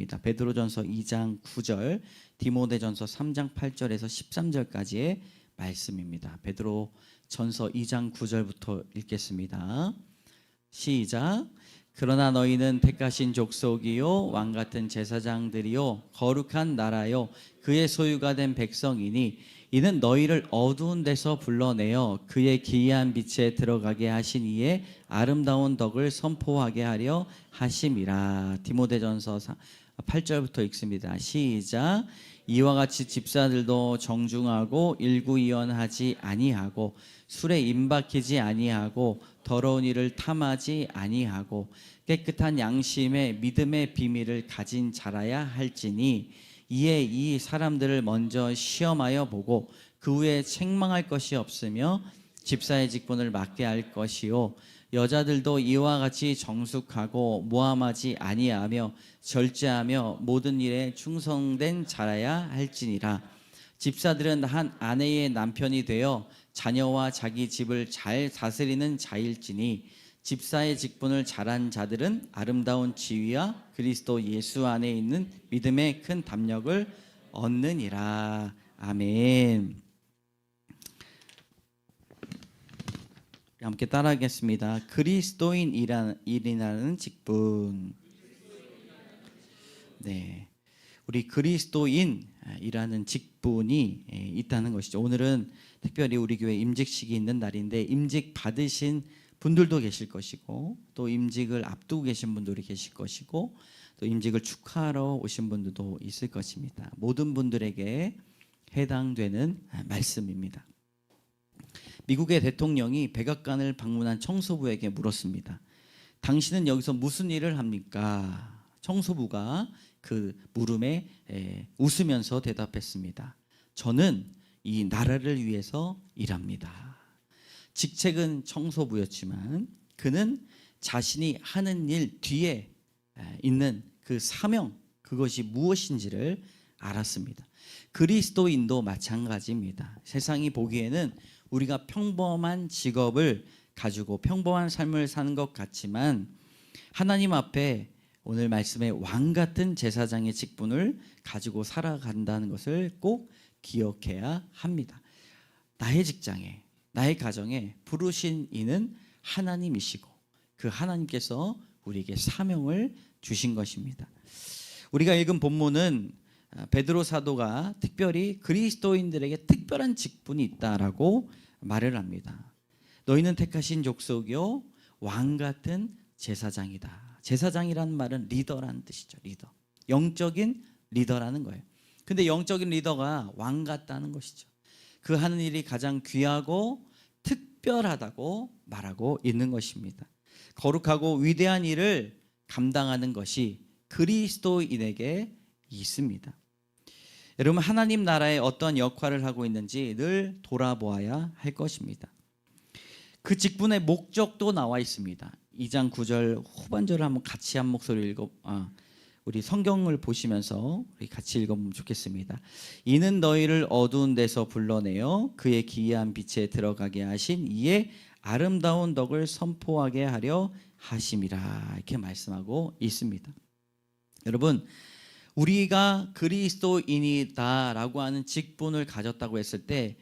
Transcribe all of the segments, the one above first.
베드로전서 2장 9절, 디모데전서 3장 8절에서 13절까지의 말씀입니다. 베드로전서 2장 9절부터 읽겠습니다. 시작. 그러나 너희는 택하신 족속이요 왕같은 제사장들이요 거룩한 나라요 그의 소유가 된 백성이니 이는 너희를 어두운 데서 불러내어 그의 기이한 빛에 들어가게 하신 이의 아름다운 덕을 선포하게 하려 하심이라. 디모데전서 8절부터 읽습니다. 시작. 이와 같이 집사들도 정중하고 일구이연하지 아니하고 술에 임박히지 아니하고 더러운 일을 탐하지 아니하고 깨끗한 양심의 믿음의 비밀을 가진 자라야 할지니 이에 이 사람들을 먼저 시험하여 보고 그 후에 책망할 것이 없으며 집사의 직분을 맡게 할 것이요 여자들도 이와 같이 정숙하고 모함하지 아니하며 절제하며 모든 일에 충성된 자라야 할지니라. 집사들은 한 아내의 남편이 되어 자녀와 자기 집을 잘 다스리는 자일지니 집사의 직분을 잘한 자들은 아름다운 지위와 그리스도 예수 안에 있는 믿음의 큰 담력을 얻느니라. 아멘. 함께 따라하겠습니다. 그리스도인이라는 직분. 네, 우리 그리스도인이라는 직분이 있다는 것이죠. 오늘은 특별히 우리 교회 임직식이 있는 날인데 임직 받으신 분들도 계실 것이고 또 임직을 앞두고 계신 분들이 계실 것이고 또 임직을 축하하러 오신 분들도 있을 것입니다. 모든 분들에게 해당되는 말씀입니다. 미국의 대통령이 백악관을 방문한 청소부에게 물었습니다. 당신은 여기서 무슨 일을 합니까? 청소부가 그 물음에 웃으면서 대답했습니다. 저는 이 나라를 위해서 일합니다. 직책은 청소부였지만 그는 자신이 하는 일 뒤에 있는 그 사명, 그것이 무엇인지를 알았습니다. 그리스도인도 마찬가지입니다. 세상이 보기에는 우리가 평범한 직업을 가지고 평범한 삶을 사는 것 같지만 하나님 앞에 오늘 말씀의 왕 같은 제사장의 직분을 가지고 살아간다는 것을 꼭 기억해야 합니다. 나의 직장에, 나의 가정에 부르신 이는 하나님이시고 그 하나님께서 우리에게 사명을 주신 것입니다. 우리가 읽은 본문은 베드로 사도가 특별히 그리스도인들에게 특별한 직분이 있다라고 말을 합니다. 너희는 택하신 족속이요 왕 같은 제사장이다. 제사장이라는 말은 리더라는 뜻이죠. 리더. 영적인 리더라는 거예요. 근데 영적인 리더가 왕 같다는 것이죠. 그 하는 일이 가장 귀하고 특별하다고 말하고 있는 것입니다. 거룩하고 위대한 일을 감당하는 것이 그리스도인에게 있습니다. 여러분, 하나님 나라에 어떤 역할을 하고 있는지 늘 돌아보아야 할 것입니다. 그 직분의 목적도 나와 있습니다. 2장 9절 후반절을 한번 같이 한 목소리로 우리 성경을 보시면서 우리 같이 읽어보면 좋겠습니다. 이는 너희를 어두운 데서 불러내어 그의 기이한 빛에 들어가게 하신 이의 아름다운 덕을 선포하게 하려 하심이라. 이렇게 말씀하고 있습니다. 여러분, 우리가 그리스도인이다라고 하는 직분을 가졌다고 했을 때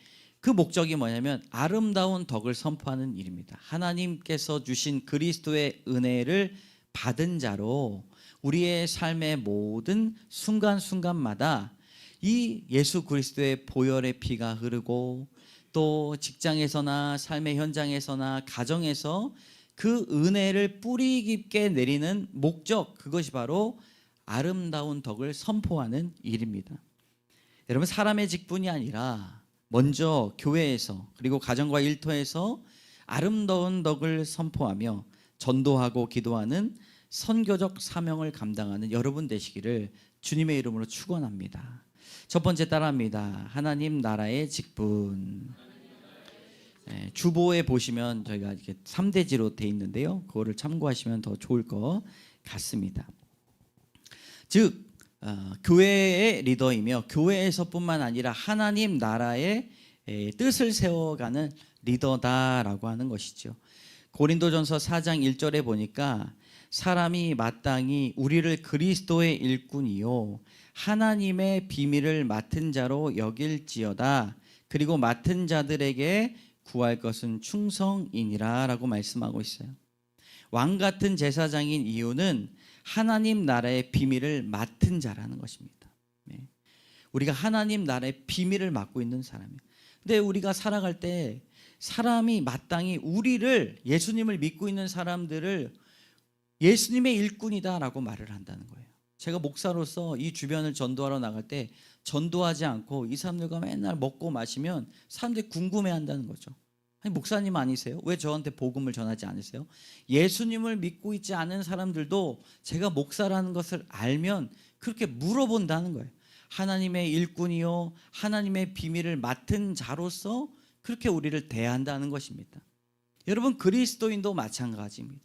그 목적이 뭐냐면 아름다운 덕을 선포하는 일입니다. 하나님께서 주신 그리스도의 은혜를 받은 자로 우리의 삶의 모든 순간순간마다 이 예수 그리스도의 보혈의 피가 흐르고 또 직장에서나 삶의 현장에서나 가정에서 그 은혜를 뿌리 깊게 내리는 목적, 그것이 바로 아름다운 덕을 선포하는 일입니다. 여러분, 사람의 직분이 아니라 먼저 교회에서 그리고 가정과 일터에서 아름다운 덕을 선포하며 전도하고 기도하는 선교적 사명을 감당하는 여러분 되시기를 주님의 이름으로 축원합니다. 첫 번째 따라합니다. 하나님 나라의 직분. 주보에 보시면 저희가 이렇게 3대지로 돼 있는데요. 그거를 참고하시면 더 좋을 것 같습니다. 즉 교회의 리더이며 교회에서뿐만 아니라 하나님 나라의 뜻을 세워가는 리더다라고 하는 것이죠. 고린도전서 4장 1절에 보니까 사람이 마땅히 우리를 그리스도의 일꾼이요 하나님의 비밀을 맡은 자로 여길지어다. 그리고 맡은 자들에게 구할 것은 충성이니라 라고 말씀하고 있어요. 왕 같은 제사장인 이유는 하나님 나라의 비밀을 맡은 자라는 것입니다. 네. 우리가 하나님 나라의 비밀을 맡고 있는 사람이에요. 근데 우리가 살아갈 때 사람이 마땅히 우리를, 예수님을 믿고 있는 사람들을 예수님의 일꾼이다라고 말을 한다는 거예요. 제가 목사로서 이 주변을 전도하러 나갈 때 전도하지 않고 이 사람들과 맨날 먹고 마시면 사람들이 궁금해한다는 거죠. 아니, 목사님 아니세요? 왜 저한테 복음을 전하지 않으세요? 예수님을 믿고 있지 않은 사람들도 제가 목사라는 것을 알면 그렇게 물어본다는 거예요. 하나님의 일꾼이요 하나님의 비밀을 맡은 자로서 그렇게 우리를 대한다는 것입니다. 여러분, 그리스도인도 마찬가지입니다.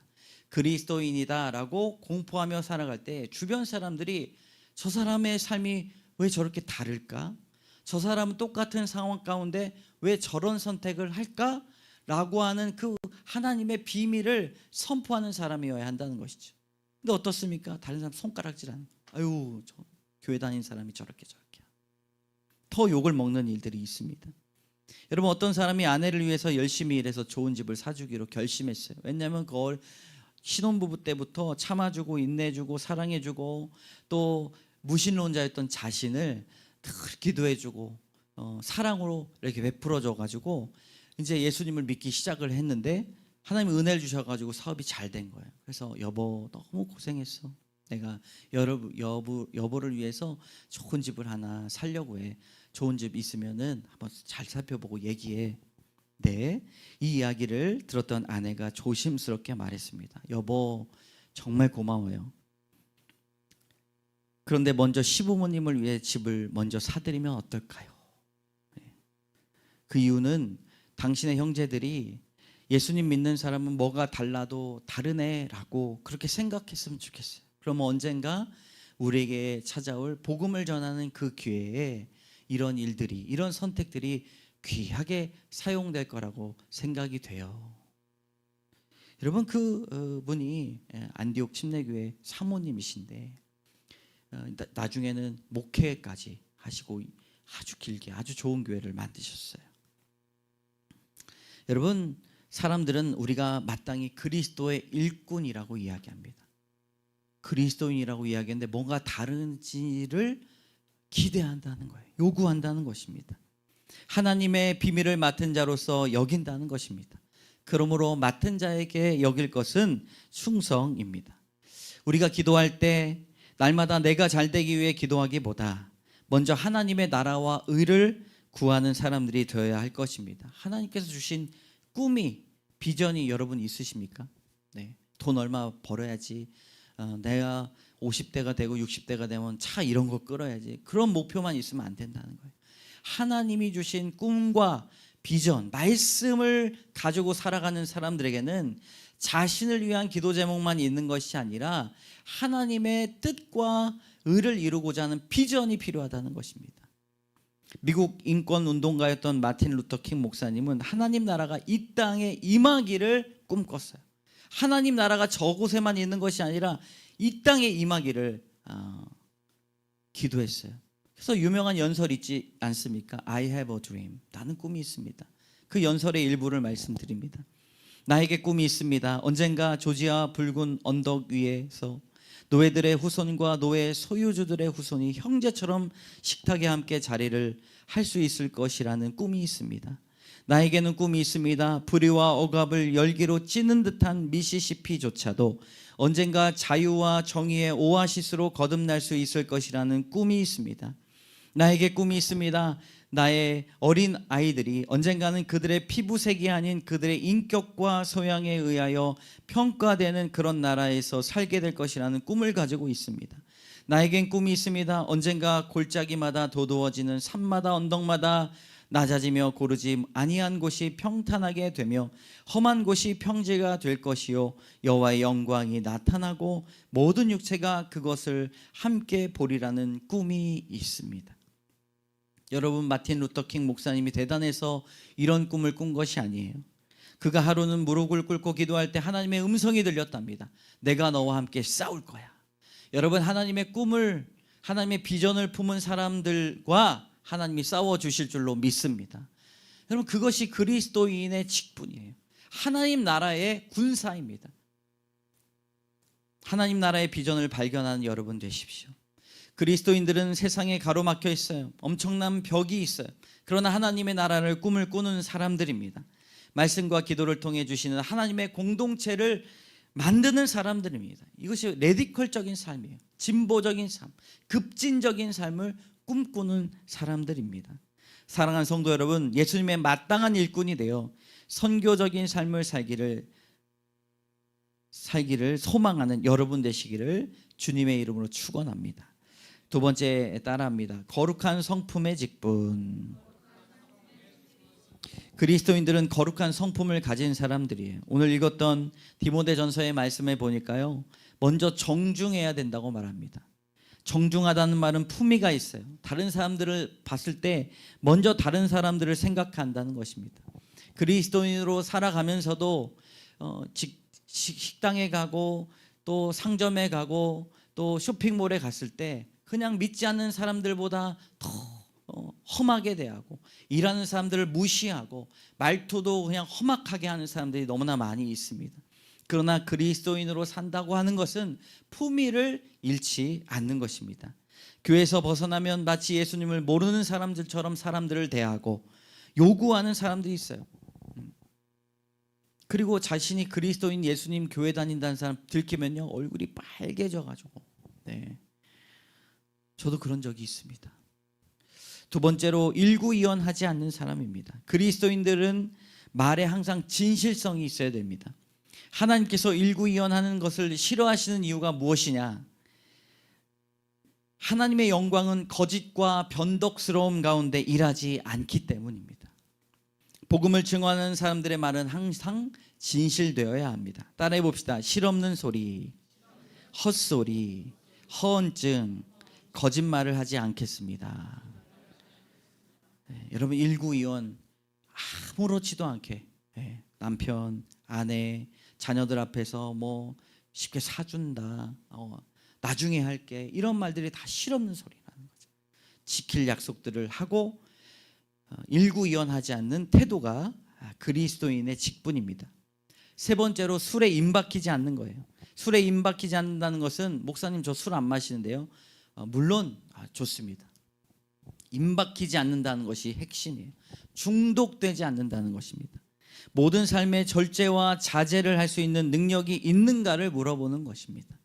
그리스도인이다라고 공포하며 살아갈 때 주변 사람들이 저 사람의 삶이 왜 저렇게 다를까? 저 사람은 똑같은 상황 가운데 왜 저런 선택을 할까? 라고 하는 그 하나님의 비밀을 선포하는 사람이어야 한다는 것이죠. 근데 어떻습니까? 다른 사람 손가락질하는, 아유, 저 교회 다니는 사람이 저렇게 더 욕을 먹는 일들이 있습니다. 여러분, 어떤 사람이 아내를 위해서 열심히 일해서 좋은 집을 사주기로 결심했어요. 왜냐하면 그걸 신혼부부 때부터 참아주고 인내주고 사랑해주고 또 무신론자였던 자신을 늘 기도해주고 사랑으로 이렇게 베풀어줘가지고 이제 예수님을 믿기 시작을 했는데 하나님이 은혜를 주셔가지고 사업이 잘 된 거예요. 그래서 여보 너무 고생했어. 내가 여보를 위해서 좋은 집을 하나 살려고 해. 좋은 집 있으면은 한번 잘 살펴보고 얘기해. 네, 이 이야기를 들었던 아내가 조심스럽게 말했습니다. 여보 정말 고마워요. 그런데 먼저 시부모님을 위해 집을 먼저 사드리면 어떨까요? 그 이유는 당신의 형제들이 예수님 믿는 사람은 뭐가 달라도 다르네라고 그렇게 생각했으면 좋겠어요. 그러면 언젠가 우리에게 찾아올 복음을 전하는 그 기회에 이런 일들이, 이런 선택들이 귀하게 사용될 거라고 생각이 돼요. 여러분, 그 분이 안디옥 침례교회 사모님이신데 나중에는 목회까지 하시고 아주 길게 아주 좋은 교회를 만드셨어요. 여러분, 사람들은 우리가 마땅히 그리스도의 일꾼이라고 이야기합니다. 그리스도인이라고 이야기하는데 뭔가 다른지를 기대한다는 거예요. 요구한다는 것입니다. 하나님의 비밀을 맡은 자로서 여긴다는 것입니다. 그러므로 맡은 자에게 여길 것은 충성입니다. 우리가 기도할 때 날마다 내가 잘되기 위해 기도하기보다 먼저 하나님의 나라와 의를 구하는 사람들이 되어야 할 것입니다. 하나님께서 주신 꿈이, 비전이 여러분 있으십니까? 네. 돈 얼마 벌어야지, 내가 50대가 되고 60대가 되면 차 이런 거 끌어야지, 그런 목표만 있으면 안 된다는 거예요. 하나님이 주신 꿈과 비전, 말씀을 가지고 살아가는 사람들에게는 자신을 위한 기도 제목만 있는 것이 아니라 하나님의 뜻과 의를 이루고자 하는 비전이 필요하다는 것입니다. 미국 인권운동가였던 마틴 루터 킹 목사님은 하나님 나라가 이 땅에 임하기를 꿈꿨어요. 하나님 나라가 저곳에만 있는 것이 아니라 이 땅에 임하기를 기도했어요. 그래서 유명한 연설이 있지 않습니까? I have a dream. 나는 꿈이 있습니다. 그 연설의 일부를 말씀드립니다. 나에게 꿈이 있습니다. 언젠가 조지아 붉은 언덕 위에서 노예들의 후손과 노예 소유주들의 후손이 형제처럼 식탁에 함께 자리를 할 수 있을 것이라는 꿈이 있습니다. 나에게는 꿈이 있습니다. 불의와 억압을 열기로 찌는 듯한 미시시피조차도 언젠가 자유와 정의의 오아시스로 거듭날 수 있을 것이라는 꿈이 있습니다. 나에게 꿈이 있습니다. 나의 어린 아이들이 언젠가는 그들의 피부색이 아닌 그들의 인격과 소양에 의하여 평가되는 그런 나라에서 살게 될 것이라는 꿈을 가지고 있습니다. 나에겐 꿈이 있습니다. 언젠가 골짜기마다 도두어지는 산마다 언덕마다 낮아지며 고르지 아니한 곳이 평탄하게 되며 험한 곳이 평지가 될 것이요 여호와의 영광이 나타나고 모든 육체가 그것을 함께 보리라는 꿈이 있습니다. 여러분, 마틴 루터 킹 목사님이 대단해서 이런 꿈을 꾼 것이 아니에요. 그가 하루는 무릎을 꿇고 기도할 때 하나님의 음성이 들렸답니다. 내가 너와 함께 싸울 거야. 여러분, 하나님의 꿈을, 하나님의 비전을 품은 사람들과 하나님이 싸워주실 줄로 믿습니다. 여러분, 그것이 그리스도인의 직분이에요. 하나님 나라의 군사입니다. 하나님 나라의 비전을 발견하는 여러분 되십시오. 그리스도인들은 세상에 가로막혀 있어요. 엄청난 벽이 있어요. 그러나 하나님의 나라를 꿈을 꾸는 사람들입니다. 말씀과 기도를 통해 주시는 하나님의 공동체를 만드는 사람들입니다. 이것이 레디컬적인 삶이에요. 진보적인 삶, 급진적인 삶을 꿈꾸는 사람들입니다. 사랑하는 성도 여러분, 예수님의 마땅한 일꾼이 되어 선교적인 삶을 살기를 소망하는 여러분 되시기를 주님의 이름으로 축원합니다. 두 번째 따라합니다. 거룩한 성품의 직분. 그리스도인들은 거룩한 성품을 가진 사람들이에요. 오늘 읽었던 디모데전서의 말씀에 보니까요, 먼저 정중해야 된다고 말합니다. 정중하다는 말은 품위가 있어요. 다른 사람들을 봤을 때 먼저 다른 사람들을 생각한다는 것입니다. 그리스도인으로 살아가면서도 식당에 가고 또 상점에 가고 또 쇼핑몰에 갔을 때 그냥 믿지 않는 사람들보다 더 험하게 대하고 일하는 사람들을 무시하고 말투도 그냥 험악하게 하는 사람들이 너무나 많이 있습니다. 그러나 그리스도인으로 산다고 하는 것은 품위를 잃지 않는 것입니다. 교회에서 벗어나면 마치 예수님을 모르는 사람들처럼 사람들을 대하고 요구하는 사람들이 있어요. 그리고 자신이 그리스도인 예수님 교회 다닌다는 사람 들키면요, 얼굴이 빨개져가지고, 네, 저도 그런 적이 있습니다. 두 번째로 일구이연하지 않는 사람입니다. 그리스도인들은 말에 항상 진실성이 있어야 됩니다. 하나님께서 일구이연하는 것을 싫어하시는 이유가 무엇이냐? 하나님의 영광은 거짓과 변덕스러움 가운데 일하지 않기 때문입니다. 복음을 증언하는 사람들의 말은 항상 진실되어야 합니다. 따라해 봅시다. 실없는 소리, 헛소리, 허언증, 거짓말을 하지 않겠습니다. 네, 여러분, 일구이연 아무렇지도 않게 남편, 아내, 자녀들 앞에서 뭐 쉽게 사준다, 나중에 할게, 이런 말들이 다 실없는 소리라는 거죠. 지킬 약속들을 하고 일구이연하지 않는 태도가 그리스도인의 직분입니다. 세 번째로 술에 임박히지 않는 거예요. 술에 임박히지 않는다는 것은, 목사님 저 술 안 마시는데요, 물론 좋습니다. 임박히지 않는다는 것이 핵심이에요. 중독되지 않는다는 것입니다. 모든 삶의 절제와 자제를 할 수 있는 능력이 있는가를 물어보는 것입니다.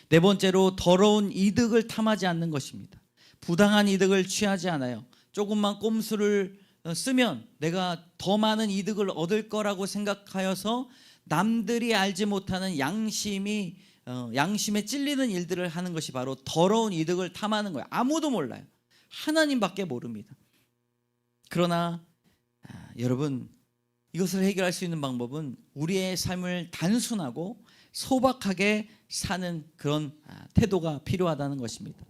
네 번째로 더러운 이득을 탐하지 않는 것입니다. 부당한 이득을 취하지 않아요. 조금만 꼼수를 쓰면 내가 더 많은 이득을 얻을 거라고 생각하여서 남들이 알지 못하는 양심에 찔리는 일들을 하는 것이 바로 더러운 이득을 탐하는 거예요. 아무도 몰라요. 하나님밖에 모릅니다. 그러나 여러분, 이것을 해결할 수 있는 방법은 우리의 삶을 단순하고 소박하게 사는 그런 태도가 필요하다는 것입니다.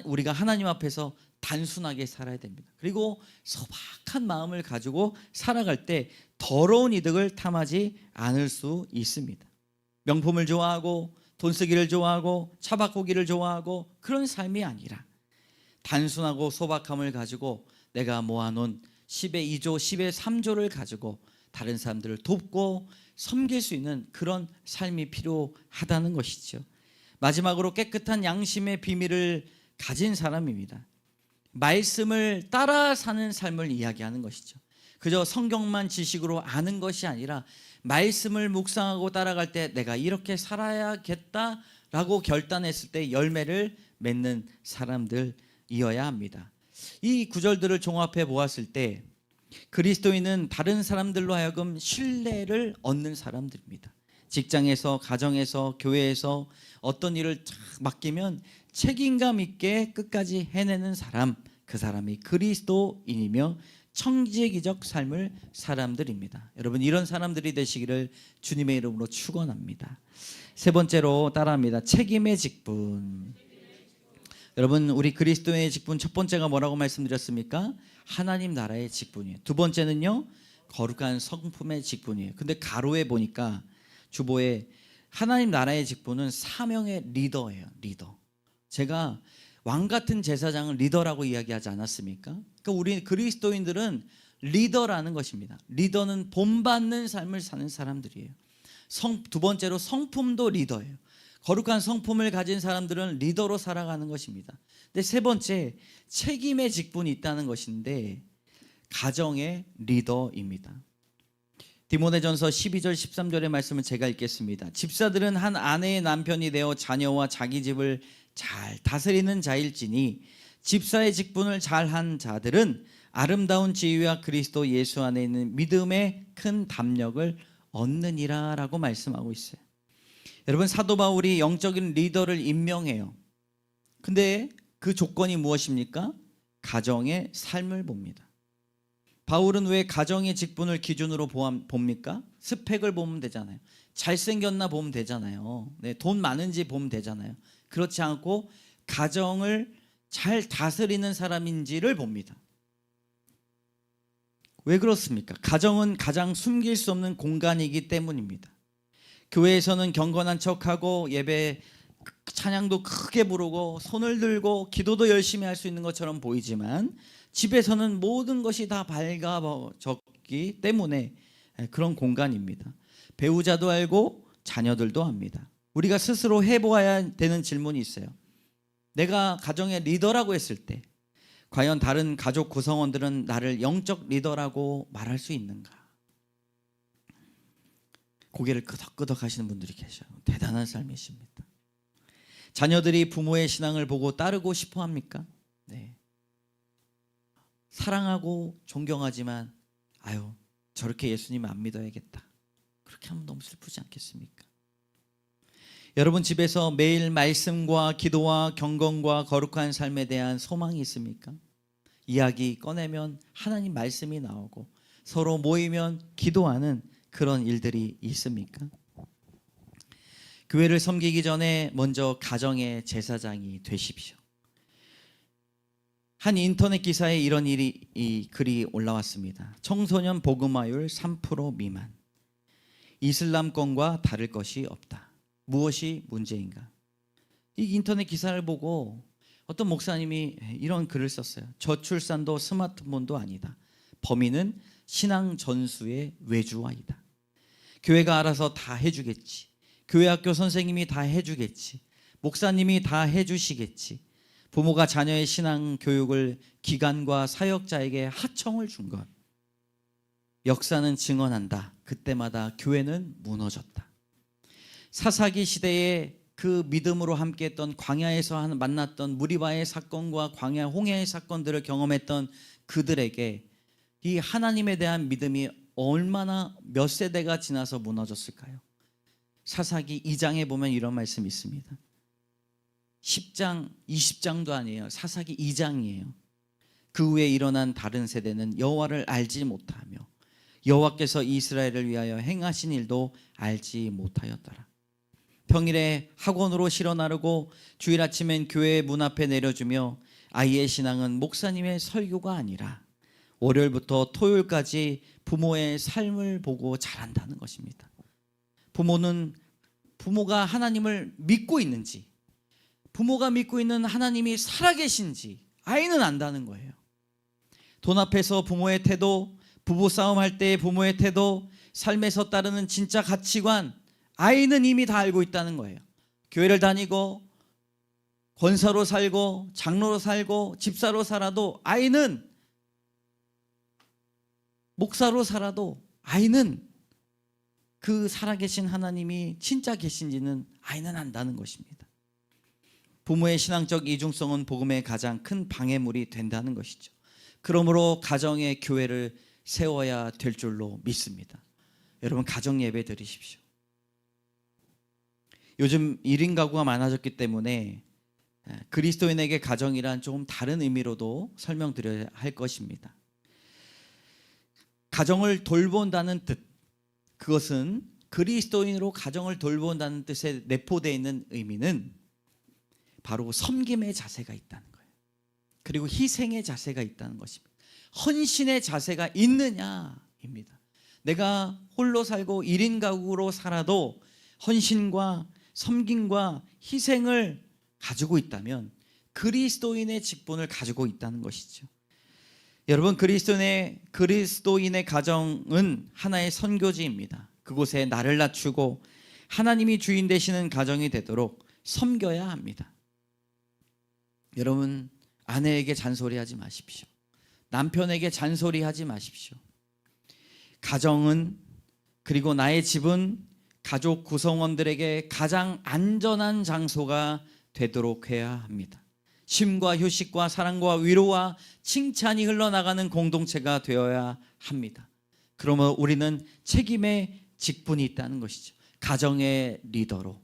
우리가 하나님 앞에서 단순하게 살아야 됩니다. 그리고 소박한 마음을 가지고 살아갈 때 더러운 이득을 탐하지 않을 수 있습니다. 명품을 좋아하고 돈 쓰기를 좋아하고 차박고기를 좋아하고 그런 삶이 아니라 단순하고 소박함을 가지고 내가 모아놓은 10의 2조, 10의 3조를 가지고 다른 사람들을 돕고 섬길 수 있는 그런 삶이 필요하다는 것이죠. 마지막으로 깨끗한 양심의 비밀을 가진 사람입니다. 말씀을 따라 사는 삶을 이야기하는 것이죠. 그저 성경만 지식으로 아는 것이 아니라 말씀을 묵상하고 따라갈 때 내가 이렇게 살아야겠다라고 결단했을 때 열매를 맺는 사람들이어야 합니다. 이 구절들을 종합해 보았을 때 그리스도인은 다른 사람들로 하여금 신뢰를 얻는 사람들입니다. 직장에서, 가정에서, 교회에서 어떤 일을 맡기면 책임감 있게 끝까지 해내는 사람, 그 사람이 그리스도인이며 청지기적 삶을 사람들입니다. 여러분, 이런 사람들이 되시기를 주님의 이름으로 축원합니다. 세 번째로 따라합니다. 책임의 직분. 여러분, 우리 그리스도의 직분 첫 번째가 뭐라고 말씀드렸습니까? 하나님 나라의 직분이에요. 두 번째는요, 거룩한 성품의 직분이에요. 근데 가로에 보니까 주보에 하나님 나라의 직분은 사명의 리더예요. 리더. 제가 왕 같은 제사장을 리더라고 이야기하지 않았습니까? 그러니까 우리 그리스도인들은 리더라는 것입니다. 리더는 본받는 삶을 사는 사람들이에요. 두 번째로 성품도 리더예요. 거룩한 성품을 가진 사람들은 리더로 살아가는 것입니다. 근데 세 번째, 책임의 직분이 있다는 것인데 가정의 리더입니다. 디모데전서 12절 13절의 말씀을 제가 읽겠습니다. 집사들은 한 아내의 남편이 되어 자녀와 자기 집을 잘 다스리는 자일지니 집사의 직분을 잘한 자들은 아름다운 지위와 그리스도 예수 안에 있는 믿음의 큰 담력을 얻느니라 라고 말씀하고 있어요. 여러분, 사도 바울이 영적인 리더를 임명해요. 근데 그 조건이 무엇입니까? 가정의 삶을 봅니다. 바울은 왜 가정의 직분을 기준으로 봅니까? 스펙을 보면 되잖아요. 잘생겼나 보면 되잖아요. 네, 돈 많은지 보면 되잖아요. 그렇지 않고 가정을 잘 다스리는 사람인지를 봅니다. 왜 그렇습니까? 가정은 가장 숨길 수 없는 공간이기 때문입니다. 교회에서는 경건한 척하고 예배 찬양도 크게 부르고 손을 들고 기도도 열심히 할 수 있는 것처럼 보이지만 집에서는 모든 것이 다 밝아졌기 때문에 그런 공간입니다. 배우자도 알고 자녀들도 압니다. 우리가 스스로 해보아야 되는 질문이 있어요. 내가 가정의 리더라고 했을 때 과연 다른 가족 구성원들은 나를 영적 리더라고 말할 수 있는가? 고개를 끄덕끄덕 하시는 분들이 계셔요. 대단한 삶이십니다. 자녀들이 부모의 신앙을 보고 따르고 싶어 합니까? 네. 사랑하고 존경하지만 아유, 저렇게 예수님 안 믿어야겠다. 그렇게 하면 너무 슬프지 않겠습니까? 여러분 집에서 매일 말씀과 기도와 경건과 거룩한 삶에 대한 소망이 있습니까? 이야기 꺼내면 하나님 말씀이 나오고 서로 모이면 기도하는 그런 일들이 있습니까? 교회를 섬기기 전에 먼저 가정의 제사장이 되십시오. 한 인터넷 기사에 이런 글이 올라왔습니다. 청소년 복음화율 3% 미만. 이슬람권과 다를 것이 없다. 무엇이 문제인가? 이 인터넷 기사를 보고 어떤 목사님이 이런 글을 썼어요. 저출산도 스마트폰도 아니다. 범인은 신앙 전수의 외주화이다. 교회가 알아서 다 해주겠지. 교회 학교 선생님이 다 해주겠지. 목사님이 다 해주시겠지. 부모가 자녀의 신앙 교육을 기관과 사역자에게 하청을 준 것. 역사는 증언한다. 그때마다 교회는 무너졌다. 사사기 시대에 그 믿음으로 함께했던 광야에서 만났던 무리바의 사건과 광야 홍해의 사건들을 경험했던 그들에게 이 하나님에 대한 믿음이 얼마나 몇 세대가 지나서 무너졌을까요? 사사기 2장에 보면 이런 말씀이 있습니다. 10장, 20장도 아니에요. 사사기 2장이에요. 그 후에 일어난 다른 세대는 여호와를 알지 못하며 여호와께서 이스라엘을 위하여 행하신 일도 알지 못하였더라. 평일에 학원으로 실어 나르고 주일 아침엔 교회 문 앞에 내려주며 아이의 신앙은 목사님의 설교가 아니라 월요일부터 토요일까지 부모의 삶을 보고 자란다는 것입니다. 부모가 하나님을 믿고 있는지, 부모가 믿고 있는 하나님이 살아계신지 아이는 안다는 거예요. 돈 앞에서 부모의 태도, 부부싸움 할 때의 부모의 태도, 삶에서 따르는 진짜 가치관, 아이는 이미 다 알고 있다는 거예요. 교회를 다니고 권사로 살고 장로로 살고 집사로 살아도 아이는, 목사로 살아도 아이는 그 살아계신 하나님이 진짜 계신지는 아이는 안다는 것입니다. 부모의 신앙적 이중성은 복음의 가장 큰 방해물이 된다는 것이죠. 그러므로 가정의 교회를 세워야 될 줄로 믿습니다. 여러분 가정 예배 드리십시오. 요즘 1인 가구가 많아졌기 때문에 그리스도인에게 가정이란 조금 다른 의미로도 설명드려야 할 것입니다. 가정을 돌본다는 뜻, 그것은 그리스도인으로 가정을 돌본다는 뜻에 내포되어 있는 의미는 바로 섬김의 자세가 있다는 거예요. 그리고 희생의 자세가 있다는 것입니다. 헌신의 자세가 있느냐입니다. 내가 홀로 살고 1인 가구로 살아도 헌신과 섬김과 희생을 가지고 있다면 그리스도인의 직분을 가지고 있다는 것이죠. 여러분, 그리스도인의 가정은 하나의 선교지입니다. 그곳에 나를 낮추고 하나님이 주인 되시는 가정이 되도록 섬겨야 합니다. 여러분, 아내에게 잔소리하지 마십시오. 남편에게 잔소리하지 마십시오. 가정은, 그리고 나의 집은 가족 구성원들에게 가장 안전한 장소가 되도록 해야 합니다. 쉼과 휴식과 사랑과 위로와 칭찬이 흘러나가는 공동체가 되어야 합니다. 그러면 우리는 책임의 직분이 있다는 것이죠. 가정의 리더로,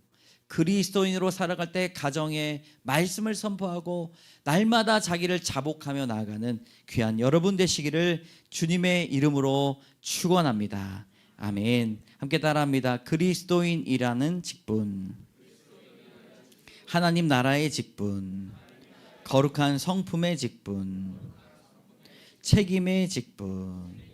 그리스도인으로 살아갈 때 가정의 말씀을 선포하고 날마다 자기를 자복하며 나아가는 귀한 여러분 되시기를 주님의 이름으로 축원합니다. 아멘. 함께 따라합니다. 그리스도인이라는 직분, 하나님 나라의 직분, 거룩한 성품의 직분, 책임의 직분.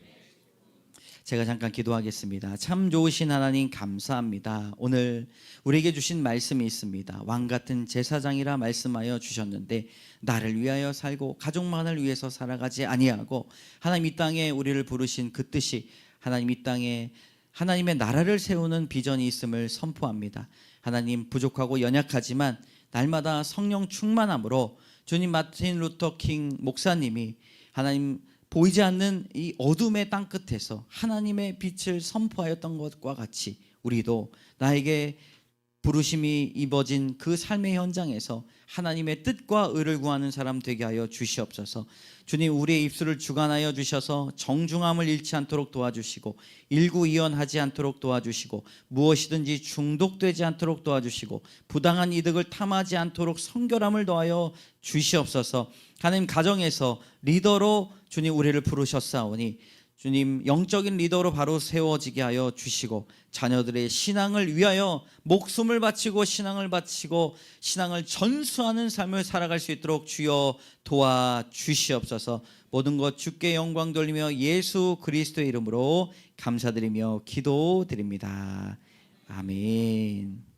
제가 잠깐 기도하겠습니다. 참 좋으신 하나님 감사합니다. 오늘 우리에게 주신 말씀이 있습니다. 왕 같은 제사장이라 말씀하여 주셨는데 나를 위하여 살고 가족만을 위해서 살아가지 아니하고 하나님 이 땅에 우리를 부르신 그 뜻이 하나님 이 땅에 하나님의 나라를 세우는 비전이 있음을 선포합니다. 하나님, 부족하고 연약하지만 날마다 성령 충만함으로 주님, 마틴 루터 킹 목사님이 하나님 보이지 않는 이 어둠의 땅 끝에서 하나님의 빛을 선포하였던 것과 같이 우리도 나에게 부르심이 입어진 그 삶의 현장에서 하나님의 뜻과 의를 구하는 사람 되게 하여 주시옵소서. 주님, 우리의 입술을 주관하여 주셔서 정중함을 잃지 않도록 도와주시고 일구이연하지 않도록 도와주시고 무엇이든지 중독되지 않도록 도와주시고 부당한 이득을 탐하지 않도록 성결함을 더하여 주시옵소서. 하나님, 가정에서 리더로 주님 우리를 부르셨사오니 주님, 영적인 리더로 바로 세워지게 하여 주시고 자녀들의 신앙을 위하여 목숨을 바치고 신앙을 전수하는 삶을 살아갈 수 있도록 주여 도와주시옵소서. 모든 것 주께 영광 돌리며 예수 그리스도의 이름으로 감사드리며 기도드립니다. 아멘.